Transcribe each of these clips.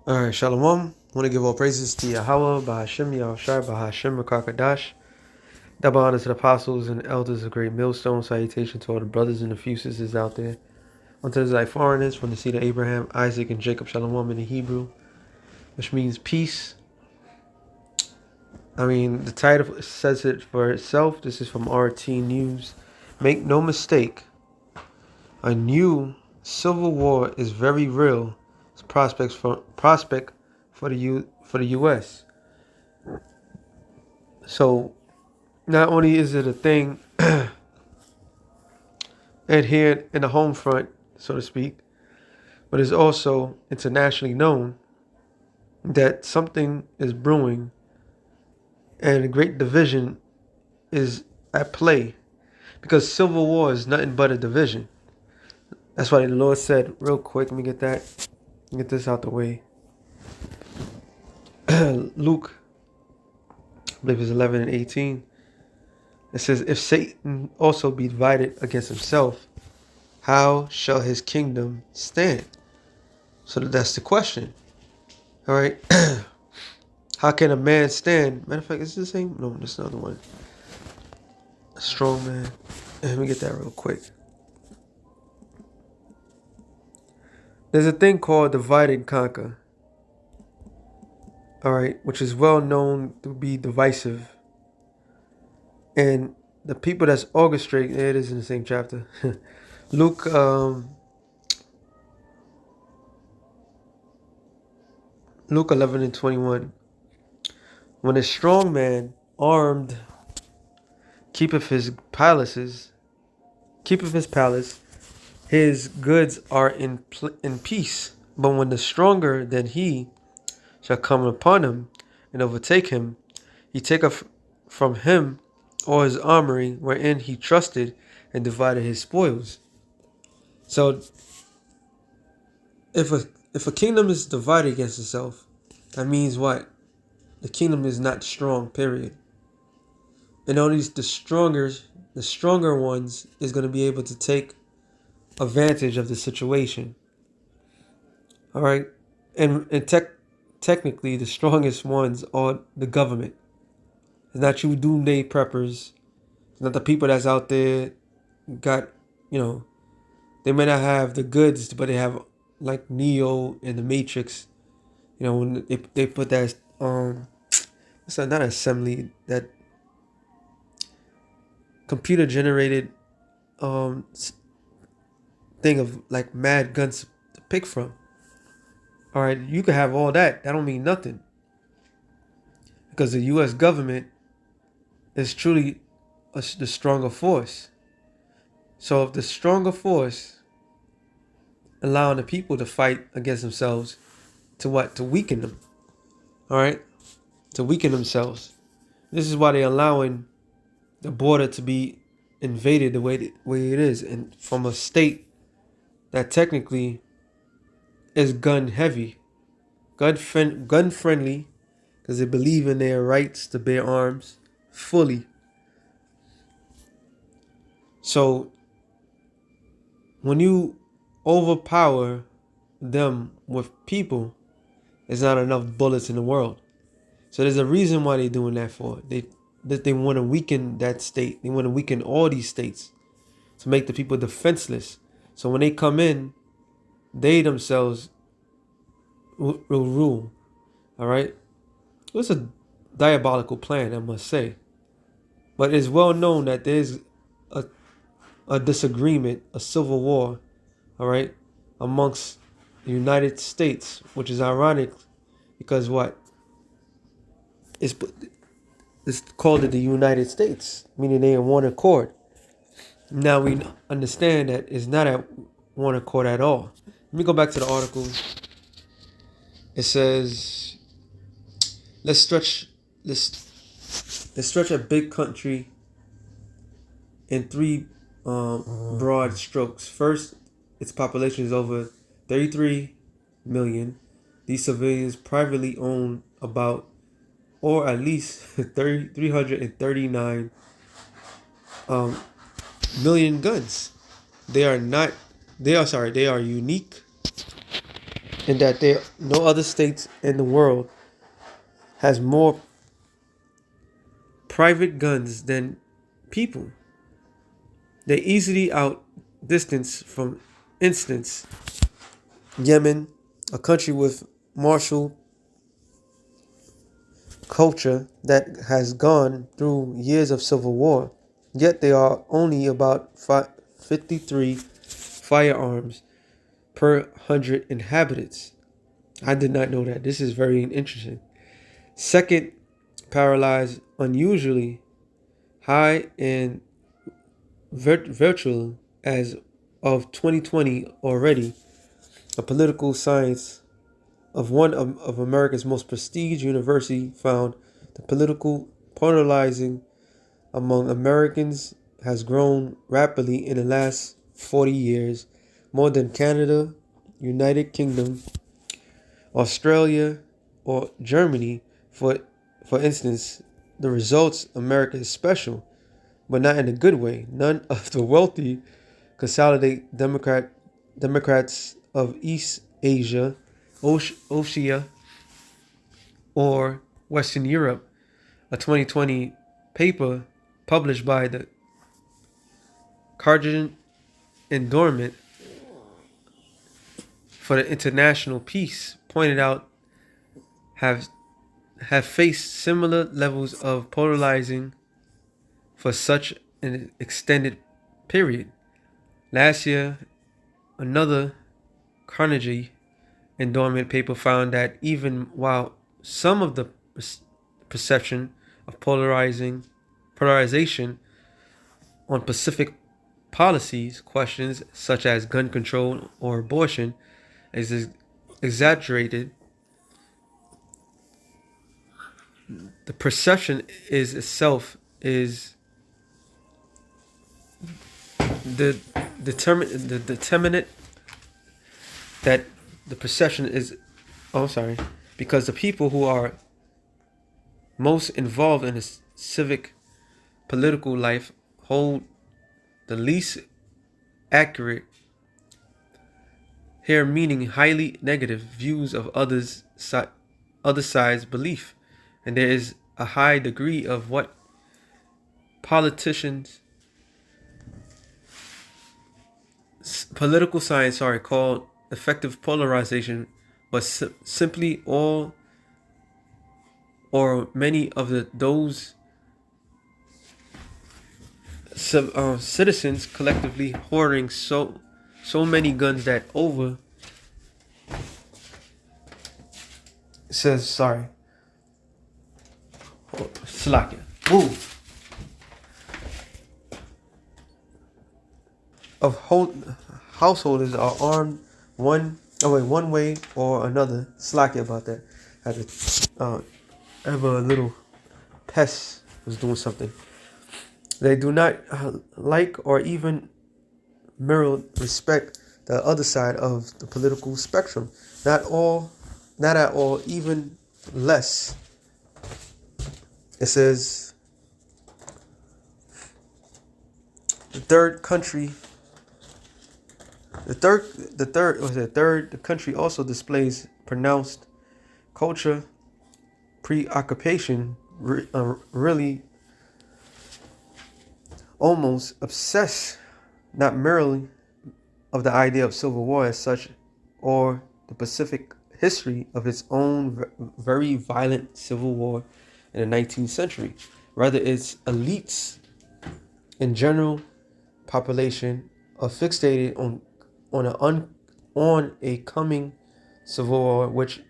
All right, Shalom. I want to give all praises to Yahweh, Bahashim, Yahushai, Bahashim, Rakakadash. Double honor to the apostles and elders of Great Millstone. Salutation to all the brothers and the few sisters out there. Unto the foreigners from the seed of Abraham, Isaac, and Jacob, Shalom in the Hebrew, which means peace. I mean, the title says it for itself. This is from RT News. Make no mistake, a new civil war is very real. It's prospect for the U.S. So, not only is it a thing and here in the home front, so to speak, but it's also internationally known that something is brewing and a great division is at play, because civil war is nothing but a division. That's why the Lord said, real quick, let me get this out the way. Luke, I believe it's 11 and 18. It says, if Satan also be divided against himself, how shall his kingdom stand? So that's the question. All right. How can a man stand? Matter of fact, is this the same? No, this is another one. A strong man. Let me get that real quick. There's a thing called divide and conquer. All right, which is well known to be divisive. And the people that's orchestrating, it is in the same chapter. Luke, Luke 11 and 21. When a strong man armed keepeth his palace, his goods are in peace. But when the stronger than he shall come upon him and overtake him, he taketh from him all his armory wherein he trusted, and divided his spoils. So if a kingdom is divided against itself, that means what? The kingdom is not strong, period. And only the stronger ones is going to be able to take advantage of the situation. All right? And technically, the strongest ones are the government. It's not you doomsday preppers. It's not the people that's out there got, they may not have the goods, but they have like Neo and the Matrix. When they put that, it's not assembly, that computer generated thing of like mad guns to pick from. All right, you can have all that. That don't mean nothing, because the U.S. government is truly the stronger force. So if the stronger force allowing the people to fight against themselves, to what? To weaken them. All right, to weaken themselves. This is why they're allowing the border to be invaded the way it is, and from a state that technically is gun heavy, gun friendly, because they believe in their rights to bear arms fully. So when you overpower them with people, there's not enough bullets in the world. So there's a reason why they're doing that for. They want to weaken that state. They want to weaken all these states to make the people defenseless. So when they come in, they themselves will rule. All right? It's a diabolical plan, I must say. But it's well known that there's a disagreement, a civil war, all right, amongst the United States, which is ironic because what? It's called it the United States, meaning they in one accord. Now we understand that it's not at one accord at all. Let me go back to the article. It says, let's stretch a big country in three broad strokes. First, its population is over 33 million. These civilians privately own about, or at least 339 million guns. They are unique and that there no other states in the world has more private guns than people. They easily outdistance, from instance, Yemen, a country with martial culture that has gone through years of civil war, yet there are only about 53 firearms per 100 inhabitants. I did not know that. This is very interesting. Second, paralyzed unusually high in virtual as of 2020 already. A political science of one of America's most prestigious university found the political polarizing among Americans has grown rapidly in the last 40 years, more than Canada, United Kingdom, Australia, or Germany. For instance, the results America is special, but not in a good way. None of the wealthy consolidate Democrats of East Asia, Oceania, or Western Europe. A 2020 paper published by the Carnegie Endowment for the International Peace pointed out have faced similar levels of polarizing for such an extended period. Last year, another Carnegie Endowment paper found that even while some of the perception of polarization on Pacific policies questions such as gun control or abortion is exaggerated, the perception is itself is the determinant that the perception is because the people who are most involved in the civic political life hold the least accurate, here meaning highly negative, views of other side's belief, and there is a high degree of what political science called effective polarization, but simply all or many of those citizens collectively hoarding so many guns that Slovakia. Of householders are armed one way or another. Slovakia about that. Had to ever a little pest was doing something. They do not like or even mirror respect the other side of the political spectrum. Not at all, even less. It says the country also displays pronounced culture preoccupation, really almost obsessed, not merely of the idea of civil war as such, or the Pacific history of its own very violent civil war in the 19th century. Rather, its elites and general population are fixated on a coming civil war, which,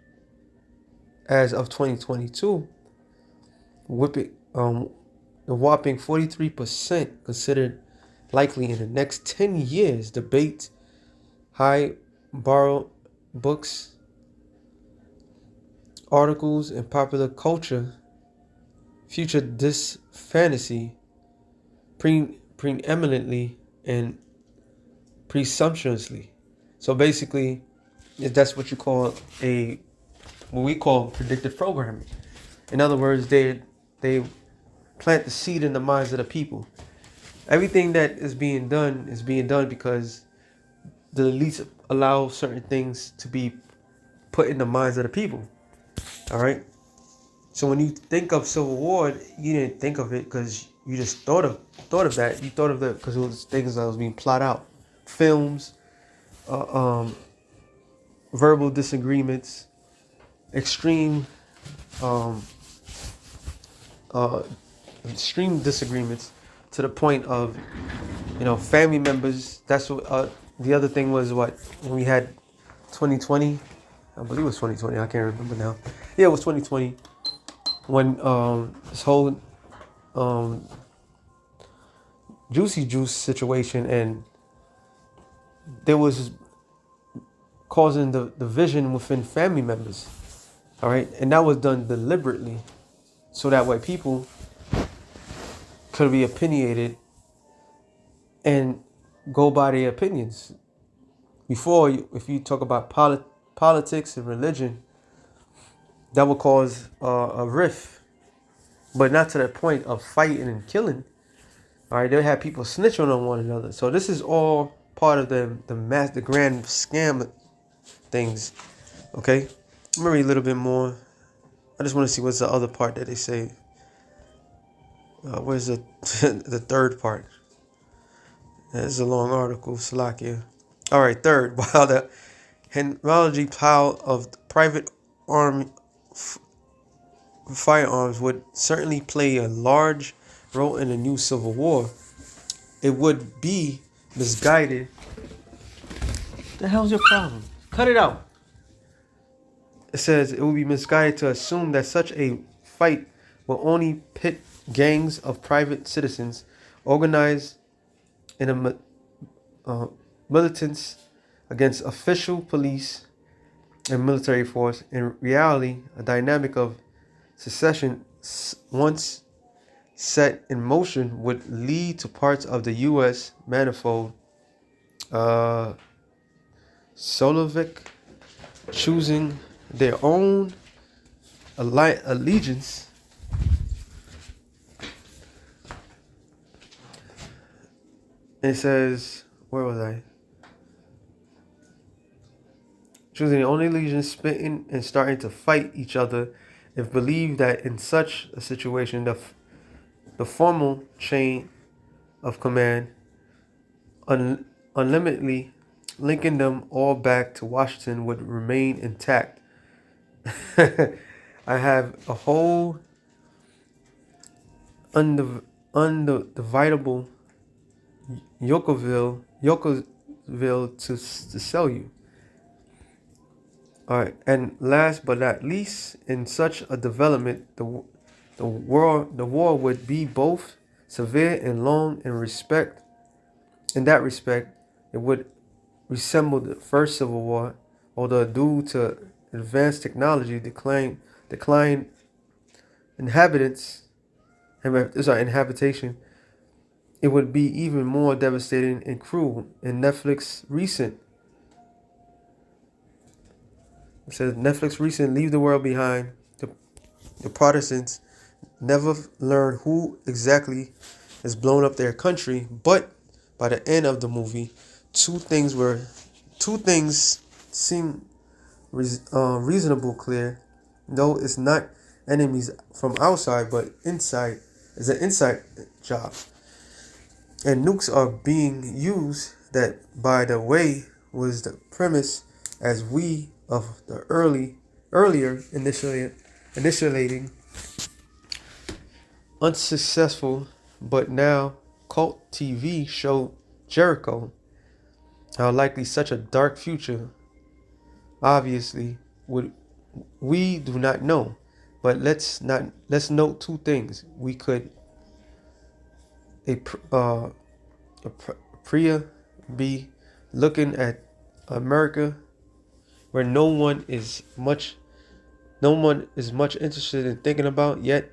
as of 2022, the whopping 43% considered likely in the next 10 years. Debate, high borrow books, articles, and popular culture future this fantasy preeminently and presumptuously. So basically, that's what you call what we call predictive programming. In other words, they plant the seed in the minds of the people. Everything that is being done because the elites allow certain things to be put in the minds of the people. All right. So when you think of Civil War, you didn't think of it because you just thought of that. You thought of that because it was things that was being plotted out, films, verbal disagreements, extreme, um, extreme disagreements to the point of, family members. That's what the other thing was. What when we had 2020, I believe it was 2020. I can't remember now. Yeah, it was 2020 when this whole Juicy Juice situation, and there was causing the division within family members. All right, and that was done deliberately, so that way people could be opinionated and go by their opinions. Before, if you talk about politics and religion, that would cause a rift, but not to the point of fighting and killing. All right, they had people snitching on one another. So this is all part of the grand scam things. Okay, I'm gonna read a little bit more. I just want to see what's the other part that they say. Where's the the third part? This is a long article, Salakia. All right, third. While the hemorrhaging pile of private army firearms would certainly play a large role in the new Civil War, it would be misguided. What the hell's your problem? Cut it out. It says it would be misguided to assume that such a fight will only pit gangs of private citizens organized in a militants against official police and military force. In reality, a dynamic of secession once set in motion would lead to parts of the U.S. manifold Solovik choosing their own allegiance It says, where was I? Choosing their own allegiance, spitting and starting to fight each other, if believed that in such a situation the formal chain of command, unlimitedly linking them all back to Washington, would remain intact. I have a whole undividable Yokozville to sell you. All right, and last but not least, in such a development, the war would be both severe and long in respect. In that respect, it would resemble the first Civil War, although due to advanced technology, decline inhabitation, it would be even more devastating and cruel. In Netflix recent Leave the World Behind, the Protestants never learn who exactly has blown up their country, but by the end of the movie, two things seem reasonable clear. No, it's not enemies from outside, but inside. It's an inside job. And nukes are being used. That, by the way, was the premise as we of the earlier initiating unsuccessful but now cult TV show Jericho. How likely such a dark future obviously would, we do not know, but let's note two things. We could Priya be looking at America where no one is much interested in thinking about, yet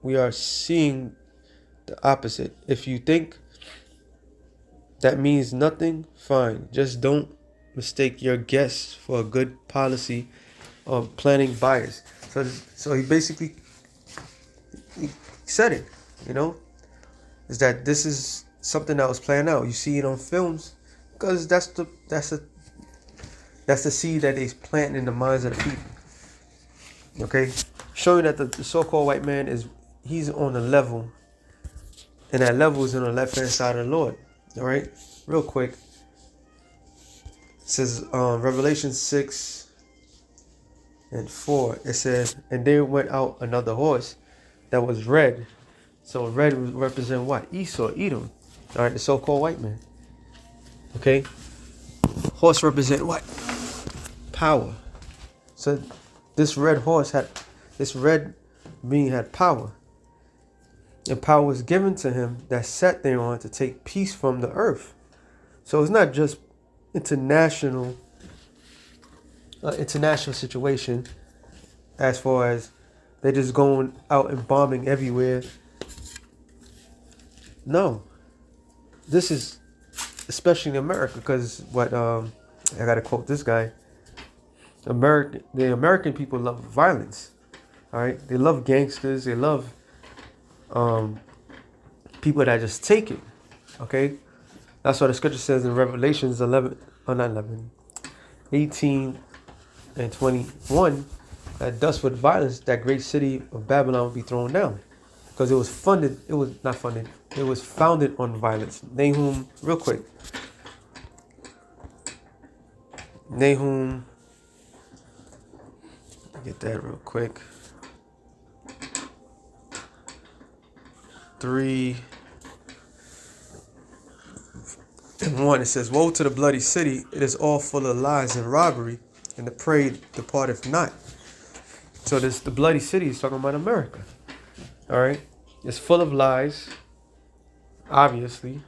we are seeing the opposite. If you think that means nothing, fine. Just don't mistake your guess for a good policy or planning bias. So he basically said it, is that this is something that was planned out. You see it on films because that's That's the seed that they plant in the minds of the people. Okay? Showing that the so-called white man he's on the level, and that level is on the left-hand side of the Lord. All right? Real quick. It says Revelation 6:4. It says, and there went out another horse that was red. So red would represent what? Esau, Edom. All right, the so-called white man. Okay? Horse represent what? Power. So this red being had power. And power was given to him that sat thereon to take peace from the earth. So it's not just international situation as far as they're just going out and bombing everywhere. No. This is especially in America, because what I gotta quote this guy. The American people love violence. All right, they love gangsters. They love people that just take it. Okay, that's what the scripture says in Revelations 18 and 21. That thus with violence, that great city of Babylon will be thrown down, because it was founded on violence. Nahum, real quick. Nahum, get that real quick. 3:1, it says, woe to the bloody city, it is all full of lies and robbery, and the prey departeth not. So the bloody city is talking about America. All right, it's full of lies, obviously,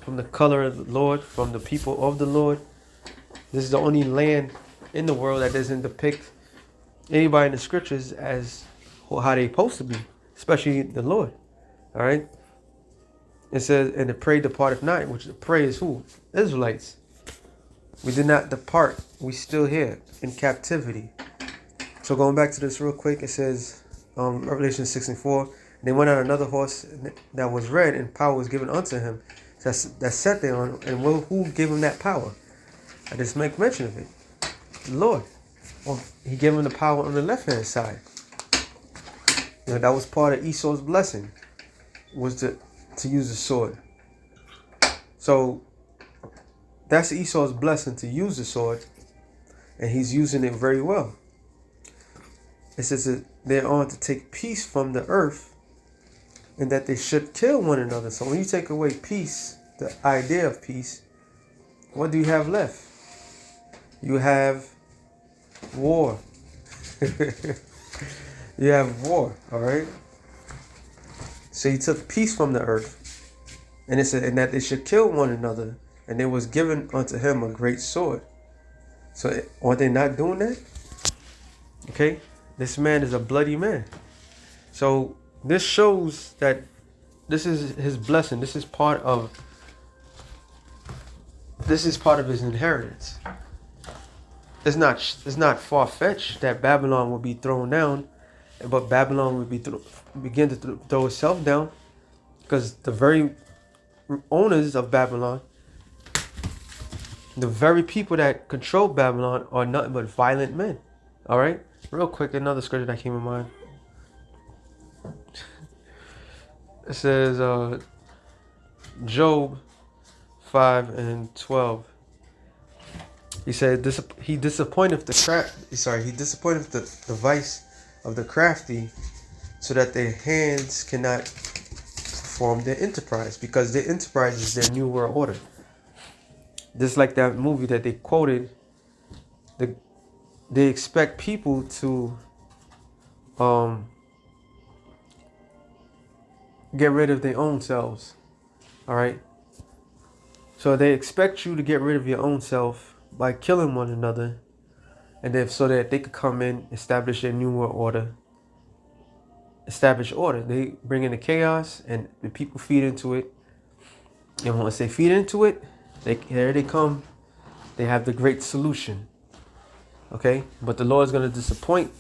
from the color of the Lord, from the people of the Lord. This is the only land in the world that doesn't depict anybody in the scriptures as how they're supposed to be, especially the Lord. All right. It says, and the prey departeth not, which the prey is who? Israelites. We did not depart. We still here in captivity. So going back to this real quick, it says, Revelation 6:4, they went on another horse that was red, and power was given unto him. That sat there on, and who gave him that power? I just make mention of it. The Lord. Well, he gave him the power on the left-hand side. You know, that was part of Esau's blessing, was to use the sword. So that's Esau's blessing, to use the sword, and he's using it very well. It says that they're on to take peace from the earth, and that they should kill one another. So when you take away peace, the idea of peace, what do you have left? You have war. You have war, all right? So he took peace from the earth, and it said, and that they should kill one another, and there was given unto him a great sword. So are they not doing that? Okay, this man is a bloody man. So this shows that this is his blessing. This is part of his inheritance. It's not far-fetched that Babylon will be thrown down, but Babylon will begin to throw itself down, because the very owners of Babylon, the very people that control Babylon, are nothing but violent men. All right, real quick, another scripture that came in mind. It says Job 5:12. He said, he disappointeth the device of the crafty, so that their hands cannot perform their enterprise, because their enterprise is their new world order. Just like that movie that they quoted, they expect people to get rid of their own selves. All right. So they expect you to get rid of your own self by killing one another, and then so that they could come in, establish their new world order, establish order. They bring in the chaos, and the people feed into it. And once they feed into it, here they come. They have the great solution. Okay, but the Lord is going to disappoint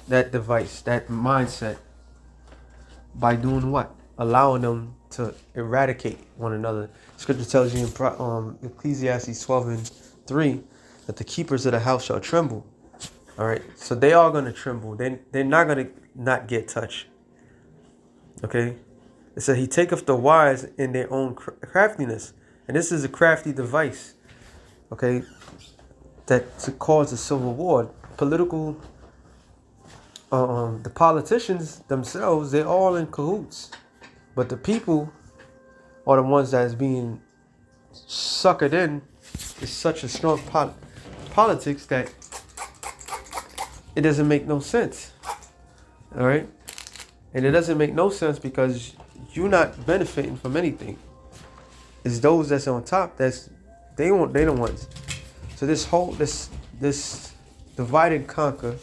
that device, that mindset, by doing what? Allowing them to eradicate one another. Scripture tells you in Ecclesiastes 12:3, that the keepers of the house shall tremble. All right, so they are going to tremble. They're not going to not get touched. Okay, it said he taketh the wise in their own craftiness, and this is a crafty device. Okay, that to cause a civil war. Political, the politicians themselves, they're all in cahoots, but the people are the ones that is being suckered in. It's such a strong politics that it doesn't make no sense. All right, and it doesn't make no sense because you're not benefiting from anything. It's those that's on top they the ones. So this divide and conquer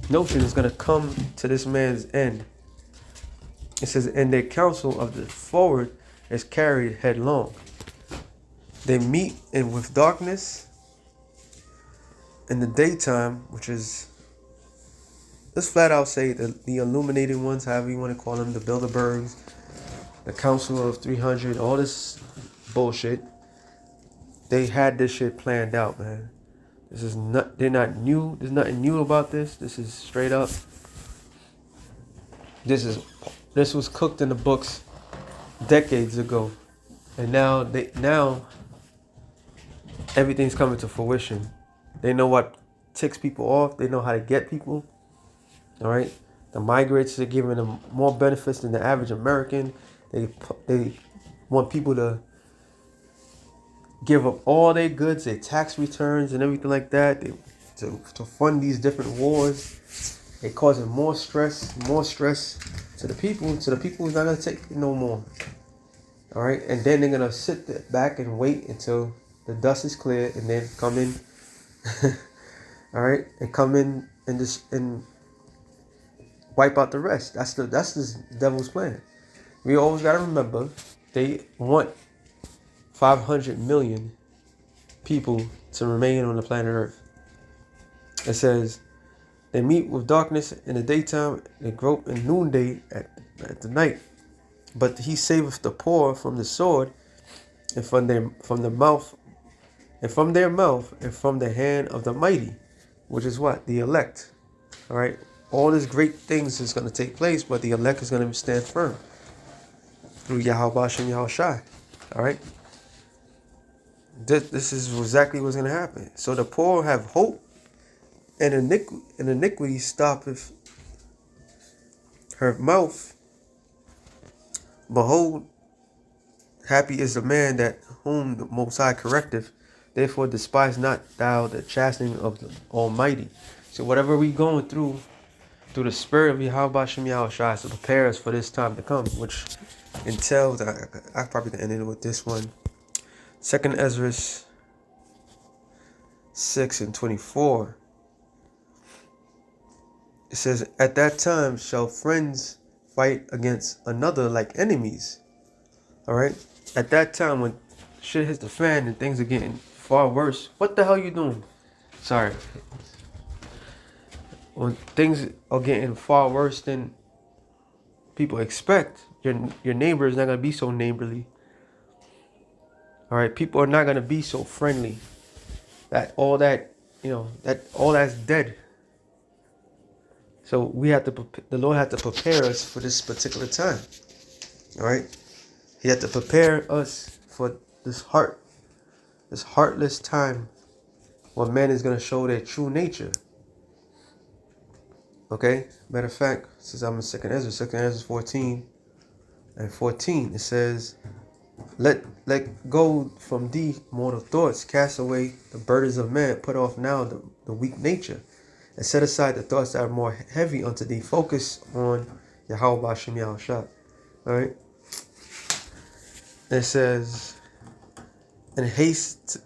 notion is gonna come to this man's end. It says, and their counsel of the forward is carried headlong. They meet in with darkness in the daytime, which is, let's flat out say the illuminated ones, however you want to call them, the Bilderbergs, the Council of 300, all this bullshit. They had this shit planned out, man. They're not new. There's nothing new about this. This is straight up. This was cooked in the books decades ago. And now everything's coming to fruition. They know what ticks people off. They know how to get people. All right. The migrants are giving them more benefits than the average American. They want people to give up all their goods, their tax returns and everything like that, to fund these different wars. They're causing more stress to the people. So the people is not gonna take it no more. All right, and then they're gonna sit back and wait until the dust is cleared, and then come in. All right, and come in and wipe out the rest. That's the devil's plan. We always gotta remember they want 500 million people to remain on the planet Earth. It says they meet with darkness in the daytime, they grope in noonday at the night. But he saveth the poor from the sword, and from their mouth, and from the hand of the mighty, which is what? The elect. All right. All these great things is going to take place, but the elect is going to stand firm through Yahweh Shem Yahushai. All right. This is exactly what's going to happen. So the poor have hope, and iniquity stoppeth her mouth. Behold, happy is the man that whom the Most High correcteth. Therefore despise not thou the chastening of the Almighty. So whatever we going through the spirit of Yahweh Shem Yahushai to prepare us for this time to come, which entails, I probably can end it with this one. 2nd Ezra 6:24. It says, at that time shall friends fight against another like enemies. All right. At that time, when shit hits the fan and things are getting far worse, what the hell you doing? Sorry. When things are getting far worse than people expect, your neighbor is not gonna be so neighborly. All right. People are not gonna be so friendly. All that's dead. So the Lord had to prepare us for this particular time. All right. He had to prepare us for this heartless time where man is going to show their true nature. Okay. Matter of fact, since I'm in 2nd Ezra 14:14, it says, let go from thee mortal thoughts, cast away the burdens of man, put off now the weak nature, and set aside the thoughts that are more heavy unto thee. Focus on Yahweh Shem Yahushua. All right. It says, and haste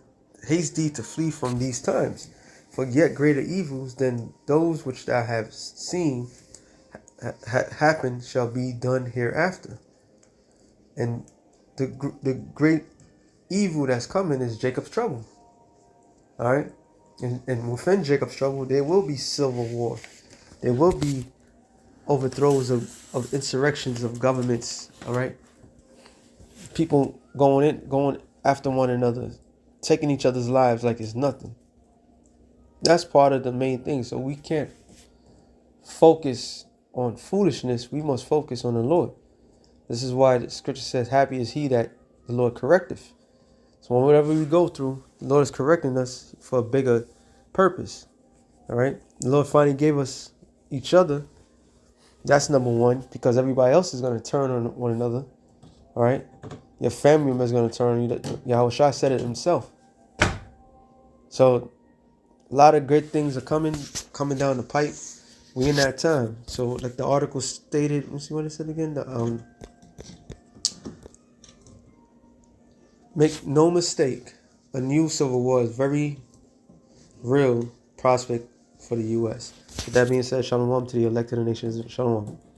thee to flee from these times, for yet greater evils than those which thou have seen happen shall be done hereafter. And the great evil that's coming is Jacob's trouble. All right. And within Jacob's trouble, there will be civil war. There will be overthrows of insurrections of governments. All right. People going after one another, taking each other's lives like it's nothing. That's part of the main thing. So we can't focus on foolishness. We must focus on the Lord. This is why the scripture says, happy is he that the Lord correcteth. So whatever we go through, the Lord is correcting us for a bigger purpose. All right. The Lord finally gave us each other. That's number one, because everybody else is going to turn on one another. All right. Your family member is going to turn on you. Yahushua said it himself. So a lot of great things are coming down the pipe. We in that time. So like the article stated, let's see what it said again. Make no mistake, a new civil war is very real prospect for the U.S. With that being said, shalom to the elected nations. Shalom.